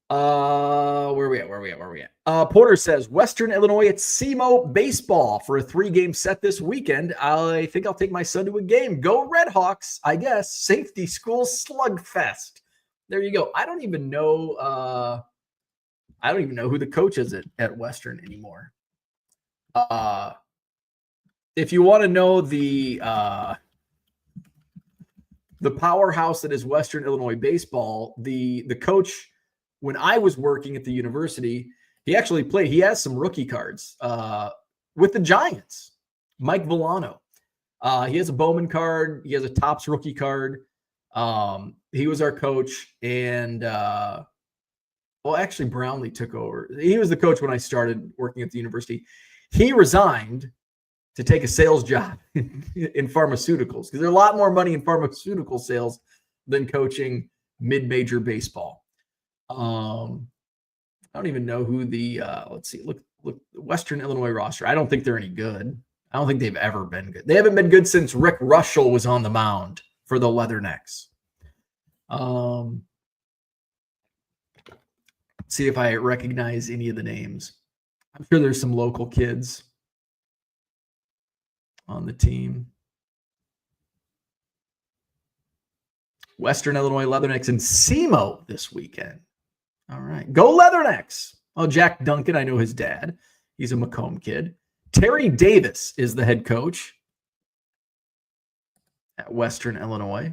Where are we at? Porter says, Western Illinois at SEMO baseball for a 3-game set this weekend. I think I'll take my son to a game. Go Redhawks, I guess. Safety school slugfest. There you go. I don't even know who the coach is at Western anymore. If you want to know the powerhouse that is Western Illinois baseball, the coach, when I was working at the university, he actually played. He has some rookie cards with the Giants. Mike Villano. He has a Bowman card. He has a Topps rookie card. He was our coach, and actually Brownlee took over. He was the coach when I started working at the university. He resigned to take a sales job in pharmaceuticals because there's a lot more money in pharmaceutical sales than coaching mid-major baseball. I don't even know who the let's see. Look, Western Illinois roster. I don't think they're any good. I don't think they've ever been good. They haven't been good since Rick Russell was on the mound for the Leathernecks. See if I recognize any of the names. I'm sure there's some local kids on the team. Western Illinois Leathernecks and SEMO this weekend. All right. Go Leathernecks. Oh, Jack Duncan. I know his dad. He's a Macomb kid. Terry Davis is the head coach at Western Illinois.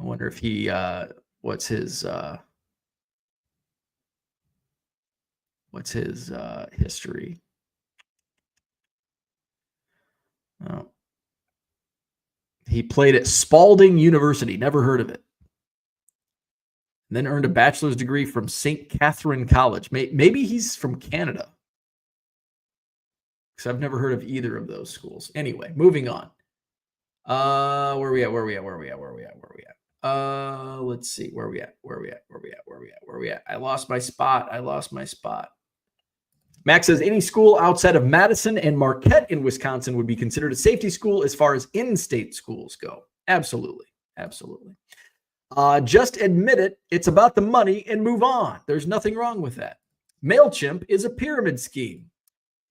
I wonder if he, what's his history? Oh. He played at Spalding University. Never heard of it. And then earned a bachelor's degree from St. Catherine College. Maybe he's from Canada, because I've never heard of either of those schools. Anyway, moving on. Where we at? Let's see. Where we at? I lost my spot. Max says any school outside of Madison and Marquette in Wisconsin would be considered a safety school as far as in-state schools go. Absolutely. Just admit it. It's about the money and move on. There's nothing wrong with that. MailChimp is a pyramid scheme.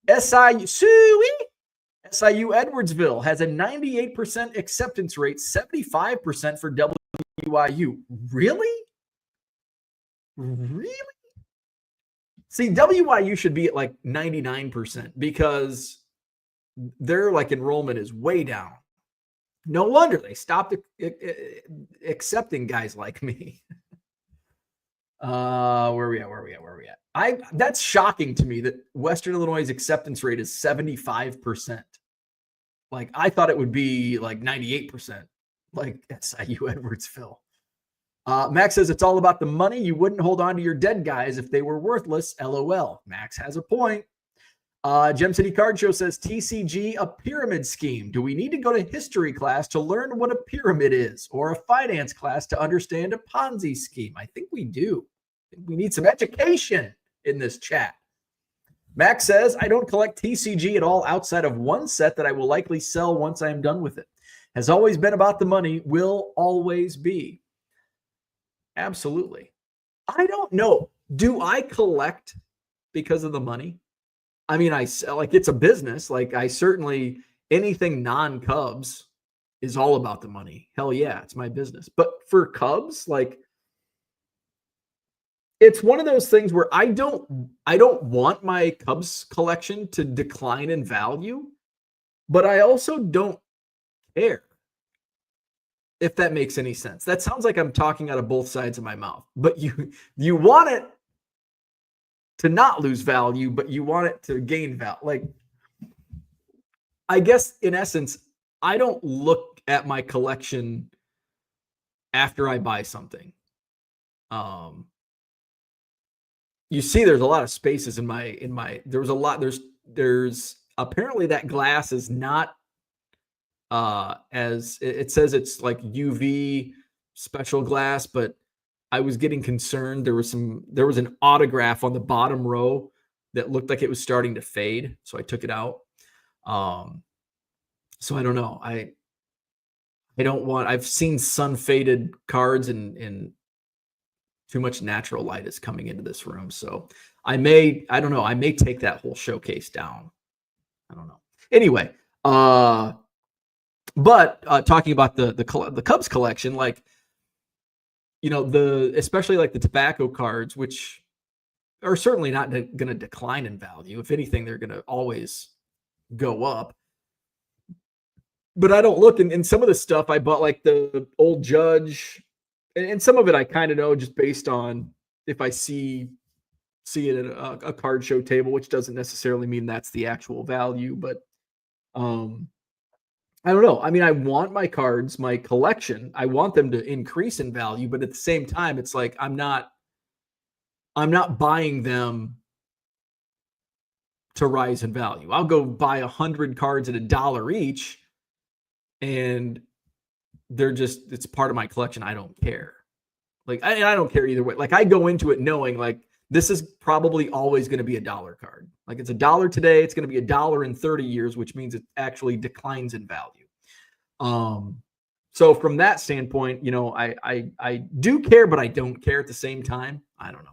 SIU Edwardsville has a 98% acceptance rate, 75% for WIU. Really? See, WIU should be at like 99% because their like enrollment is way down. No wonder they stopped accepting guys like me. Where are we at? That's shocking to me that Western Illinois' acceptance rate is 75%. Like, I thought it would be like 98%, like SIU Edwardsville. Max says it's all about the money. You wouldn't hold on to your dead guys if they were worthless. LOL. Max has a point. Gem City Card Show says TCG, a pyramid scheme. Do we need to go to history class to learn what a pyramid is, or a finance class to understand a Ponzi scheme? I think we do. We need some education in this chat. Max says, I don't collect TCG at all outside of one set that I will likely sell once I am done with it. Has always been about the money, will always be. Absolutely. I don't know. Do I collect because of the money? I mean, I sell, like, it's a business. Like, I certainly, anything non-Cubs is all about the money. Hell yeah, it's my business. But for Cubs, like, it's one of those things where I don't want my Cubs collection to decline in value, but I also don't care, if that makes any sense. That sounds like I'm talking out of both sides of my mouth. But you want it to not lose value, but you want it to gain value. Like, I guess in essence, I don't look at my collection after I buy something. You see, there's a lot of spaces in my. There's apparently that glass is not as it says it's like UV special glass, but I was getting concerned. There was an autograph on the bottom row that looked like it was starting to fade, so I took it out. So I don't know. I don't want. I've seen sun faded cards and too much natural light is coming into this room, so I don't know. I may take that whole showcase down. I don't know. Anyway, but talking about the Cubs collection, like, you know, especially like the tobacco cards, which are certainly not going to decline in value. If anything, they're going to always go up. But I don't look, and some of the stuff I bought, like the old Judge, and some of it I kind of know just based on if I see it at a card show table, which doesn't necessarily mean that's the actual value, but I don't know. I mean, I want my cards, my collection, I want them to increase in value, but at the same time, it's like I'm not buying them to rise in value. I'll go buy 100 cards at $1 each, and it's part of my collection. I don't care. Like, I don't care either way. Like, I go into it knowing, like, this is probably always going to be $1 card. Like, it's $1 today. It's going to be $1 in 30 years, which means it actually declines in value. So from that standpoint, you know, I do care, but I don't care at the same time. I don't know.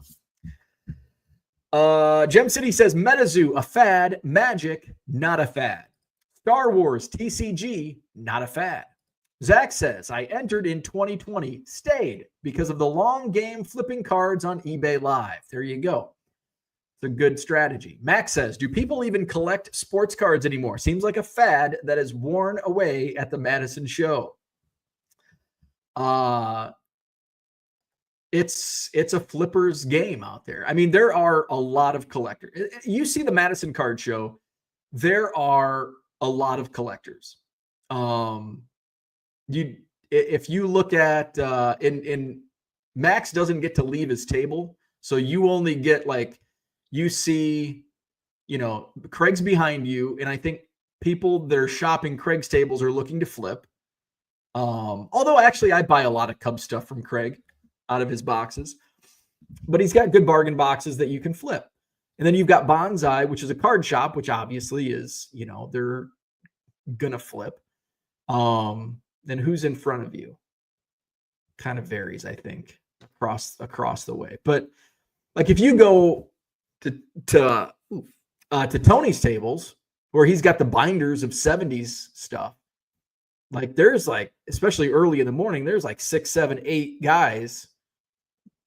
Gem City says MetaZoo, a fad. Magic, not a fad. Star Wars, TCG, not a fad. Zach says, I entered in 2020, stayed because of the long game flipping cards on eBay Live. There you go. It's a good strategy. Max says, do people even collect sports cards anymore? Seems like a fad that is worn away at the Madison show. It's a flipper's game out there. I mean, there are a lot of collectors. You see the Madison card show, there are a lot of collectors. if you look at in Max doesn't get to leave his table, so you only get like you see, Craig's behind you, and I think people that are shopping Craig's tables are looking to flip. Although actually I buy a lot of Cub stuff from Craig out of his boxes, but he's got good bargain boxes that you can flip. And then you've got Bonsai, which is a card shop, which obviously is, they're gonna flip. Then who's in front of you? Kind of varies, I think, across the way. But like if you go to Tony's tables, where he's got the binders of 70s stuff, like there's like, especially early in the morning, there's like 6, 7, 8 guys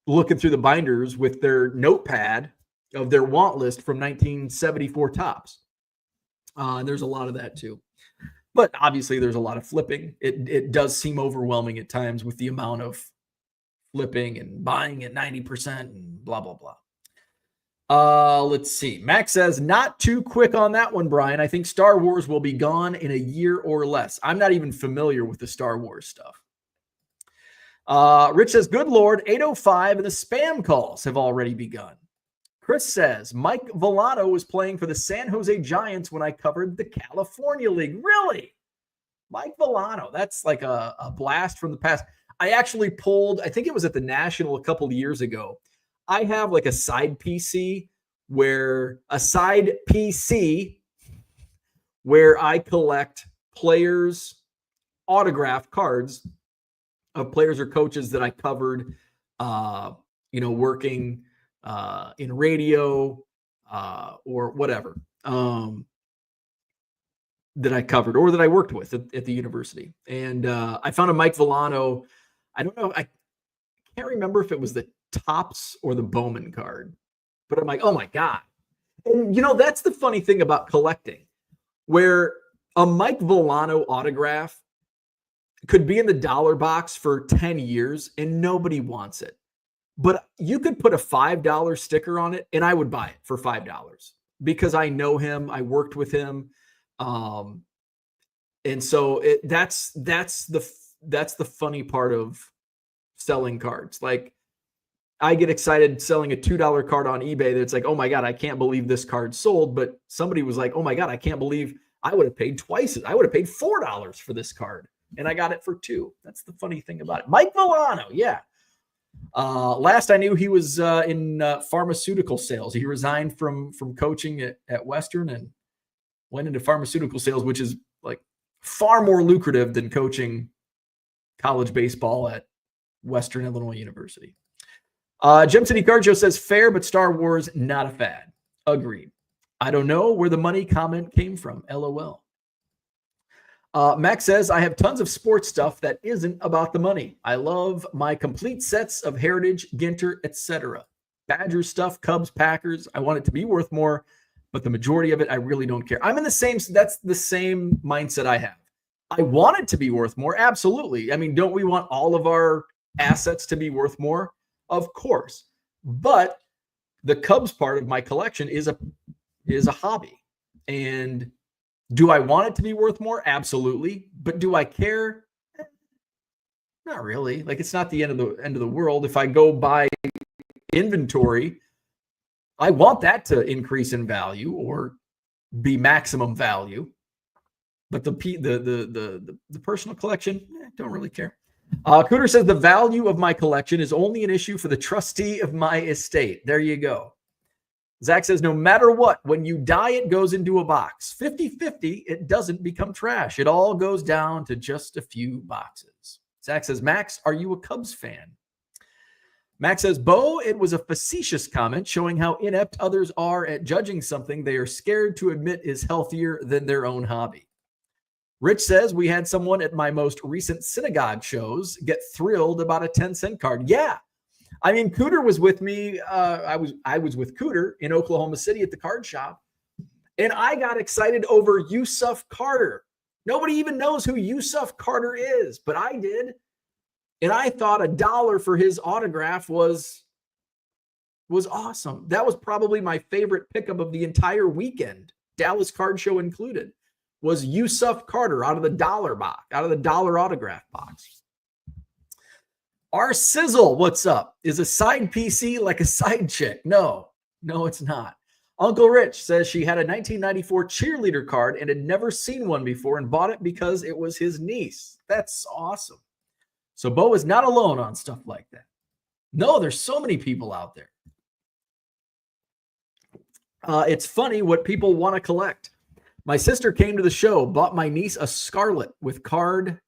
looking through the binders with their notepad of their want list from 1974 tops. And there's a lot of that too. But obviously there's a lot of flipping. It does seem overwhelming at times with the amount of flipping and buying at 90% and blah, blah, blah. Let's see. Max says, not too quick on that one, Brian. I think Star Wars will be gone in a year or less. I'm not even familiar with the Star Wars stuff. Rich says, good Lord, 8:05 and the spam calls have already begun. Chris says, Mike Villano was playing for the San Jose Giants when I covered the California League. Really? Mike Villano. That's like a blast from the past. I actually pulled, I think it was at the National a couple of years ago. I have like a side PC where I collect players' autographed cards of players or coaches that I covered, working in radio or whatever that I covered or that I worked with at the university. And I found a Mike Villano. I don't know. I can't remember if it was the Topps or the Bowman card, but I'm like, oh my God. And that's the funny thing about collecting, where a Mike Villano autograph could be in the dollar box for 10 years and nobody wants it. But you could put a $5 sticker on it and I would buy it for $5 because I know him. I worked with him. And so that's the funny part of selling cards. Like I get excited selling a $2 card on eBay that's like, oh my God, I can't believe this card sold. But somebody was like, oh my God, I can't believe I would have paid twice. I would have paid $4 for this card and I got it for $2. That's the funny thing about it. Mike Villano. Yeah. Last I knew he was in pharmaceutical sales. He resigned from coaching at Western and went into pharmaceutical sales, which is like far more lucrative than coaching college baseball at Western Illinois University. Gem City Carjo says, fair, but Star Wars, not a fad. Agreed. I don't know where the money comment came from. LOL. Max says, I have tons of sports stuff that isn't about the money. I love my complete sets of Heritage, Ginter, etc. Badgers stuff, Cubs, Packers. I want it to be worth more, but the majority of it, I really don't care. I'm in the same, that's the same mindset I have. I want it to be worth more. Absolutely. I mean, don't we want all of our assets to be worth more? Of course. But the Cubs part of my collection is a hobby. And do I want it to be worth more? Absolutely. But do I care? Not really. Like it's not the end of the world. If I go buy inventory, I want that to increase in value or be maximum value. But the personal collection, don't really care. Cooter says the value of my collection is only an issue for the trustee of my estate. There you go. Zach says, no matter what, when you die, it goes into a box. 50-50, it doesn't become trash. It all goes down to just a few boxes. Zach says, Max, are you a Cubs fan? Max says, Bo, it was a facetious comment showing how inept others are at judging something they are scared to admit is healthier than their own hobby. Rich says, we had someone at my most recent synagogue shows get thrilled about a 10-cent card. Yeah. I mean, Cooter was with me. I was with Cooter in Oklahoma City at the card shop, and I got excited over Yusuf Carter. Nobody even knows who Yusuf Carter is, but I did. And I thought $1 for his autograph was awesome. That was probably my favorite pickup of the entire weekend, Dallas Card Show included, was Yusuf Carter out of the dollar box, out of the dollar autograph box. Our Sizzle, what's up? Is a side PC like a side chick? No, it's not. Uncle Rich says she had a 1994 cheerleader card and had never seen one before and bought it because it was his niece. That's awesome. So Bo is not alone on stuff like that. No, there's so many people out there. It's funny what people want to collect. My sister came to the show, bought my niece a Scarlet with card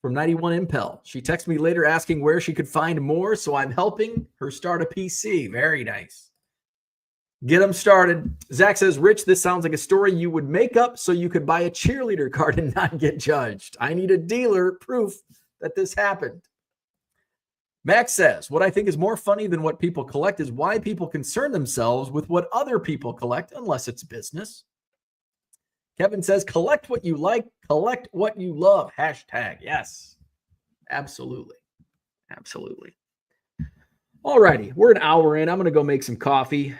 from 91 Impel. She texted me later asking where she could find more, so I'm helping her start a PC. Very nice. Get them started. Zach says, Rich, this sounds like a story you would make up so you could buy a cheerleader card and not get judged. I need a dealer proof that this happened. Max says, what I think is more funny than what people collect is why people concern themselves with what other people collect unless it's business. Kevin says, collect what you like, collect what you love. Hashtag. Yes, absolutely. Absolutely. All righty. We're an hour in. I'm going to go make some coffee.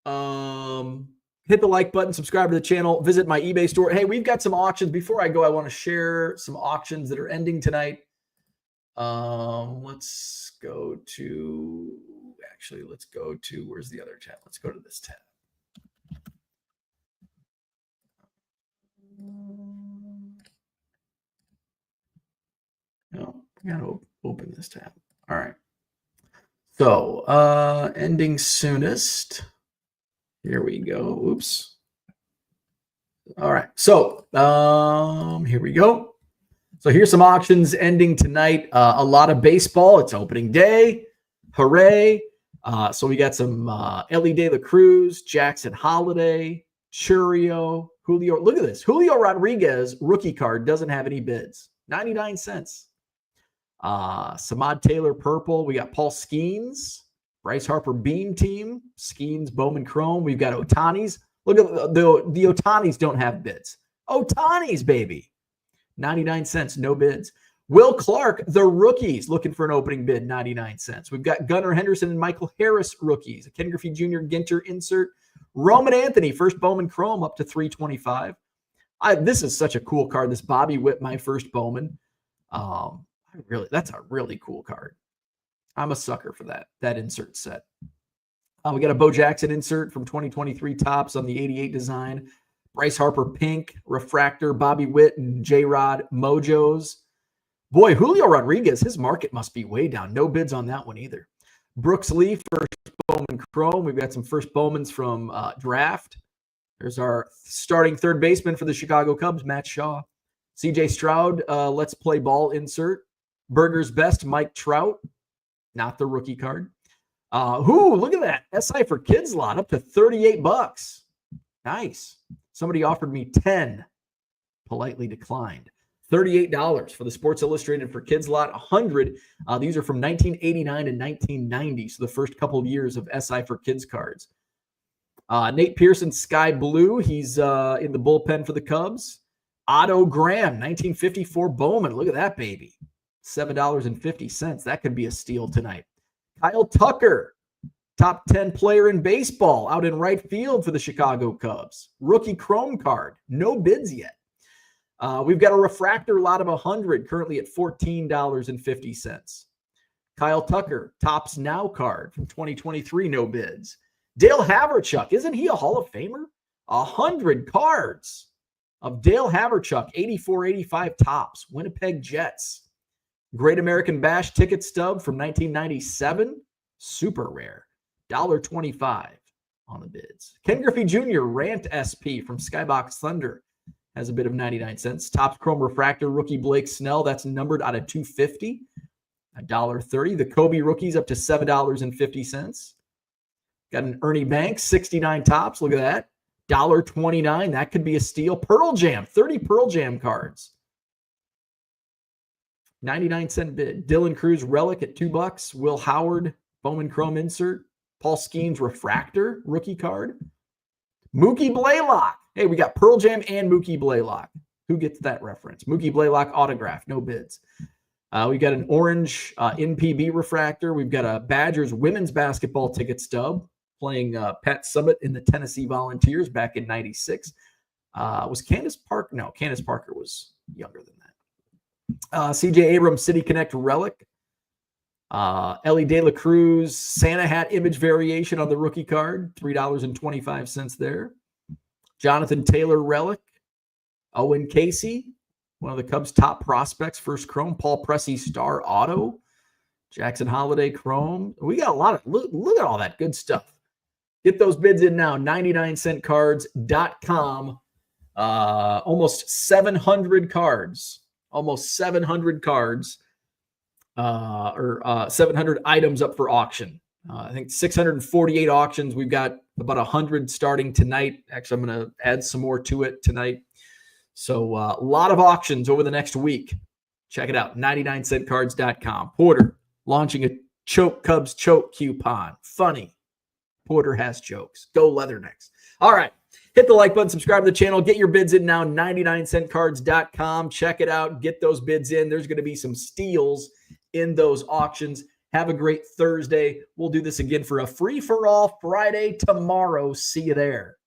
Hit the like button, subscribe to the channel, visit my eBay store. Hey, we've got some auctions. Before I go, I want to share some auctions that are ending tonight. Let's go to, where's the other tab? Let's go to this tab. No, I gotta open this tab. All right. So, ending soonest. Here we go. Oops. All right. So, here we go. So here's some auctions ending tonight. A lot of baseball. It's opening day. Hooray. So we got some Ellie De La Cruz, Jackson Holiday, Churio, Julio. Look at this. Julio Rodriguez rookie card doesn't have any bids. 99 cents. Samad Taylor purple. We got Paul Skeens, Bryce Harper Beam Team, Skeens Bowman Chrome. We've got Ohtani's. Look at the Ohtani's don't have bids. Ohtani's, baby. 99 cents, no bids. Will Clark, the rookies, looking for an opening bid, 99 cents. We've got Gunnar Henderson and Michael Harris rookies. A Ken Griffey Jr. Ginter insert. Roman Anthony, first Bowman Chrome up to 325. This is such a cool card. This Bobby Witt, my first Bowman. That's a really cool card. I'm a sucker for that insert set. We got a Bo Jackson insert from 2023 Topps on the 88 design. Bryce Harper pink, refractor, Bobby Witt and J-Rod Mojos. Boy, Julio Rodriguez, his market must be way down. No bids on that one either. Brooks Lee, first Bowman Chrome. We've got some first Bowmans from draft. There's our starting third baseman for the Chicago Cubs, Matt Shaw. CJ Stroud, let's play ball insert. Burger's best, Mike Trout. Not the rookie card. Look at that. SI for Kids lot up to $38. Nice. Somebody offered me 10. Politely declined. $38 for the Sports Illustrated for Kids lot. 100. These are from 1989 and 1990. So the first couple of years of SI for Kids cards. Nate Pearson, Sky Blue. He's in the bullpen for the Cubs. Otto Graham, 1954 Bowman. Look at that baby. $7.50. That could be a steal tonight. Kyle Tucker, top 10 player in baseball, out in right field for the Chicago Cubs. Rookie Chrome card. No bids yet. We've got a refractor lot of 100, currently at $14.50. Kyle Tucker, Topps Now card from 2023, no bids. Dale Haverchuk, isn't he a Hall of Famer? 100 cards of Dale Haverchuk, 84-85 Topps, Winnipeg Jets. Great American Bash ticket stub from 1997, super rare, $1.25 on the bids. Ken Griffey Jr. Rant SP from Skybox Thunder has a bid of 99 cents. Topps Chrome Refractor rookie Blake Snell, that's numbered out of 250, $1.30. The Kobe rookies up to $7.50. Got an Ernie Banks, 69 Topps. Look at that. $1.29. That could be a steal. Pearl Jam, 30 Pearl Jam cards. 99-cent bid. Dylan Cruz Relic at $2. Will Howard Bowman Chrome insert. Paul Skeens Refractor rookie card. Mookie Blaylock. Hey, we got Pearl Jam and Mookie Blaylock. Who gets that reference? Mookie Blaylock autograph. No bids. We got an orange NPB refractor. We've got a Badgers women's basketball ticket stub playing Pat Summitt in the Tennessee Volunteers back in '96. Was Candace Parker? No, Candace Parker was younger than that. CJ Abrams City Connect relic. Ellie De La Cruz Santa hat image variation on the rookie card, $3.25 there. Jonathan Taylor relic. Owen Casey, one of the Cubs' top prospects, first chrome. Paul Pressey star auto. Jackson Holiday chrome. We got a lot of, look at all that good stuff. Get those bids in now, 99centcards.com. Almost 700 cards. Almost 700 cards. 700 items up for auction. I think 648 auctions. We've got about 100 starting tonight. Actually, I'm going to add some more to it tonight. So a lot of auctions over the next week. Check it out, 99centcards.com. Porter launching a Cubs choke coupon. Funny. Porter has jokes. Go Leathernecks. All right. Hit the like button, subscribe to the channel, get your bids in now, 99centcards.com. Check it out. Get those bids in. There's going to be some steals in those auctions. Have a great Thursday. We'll do this again for a free-for-all Friday tomorrow. See you there.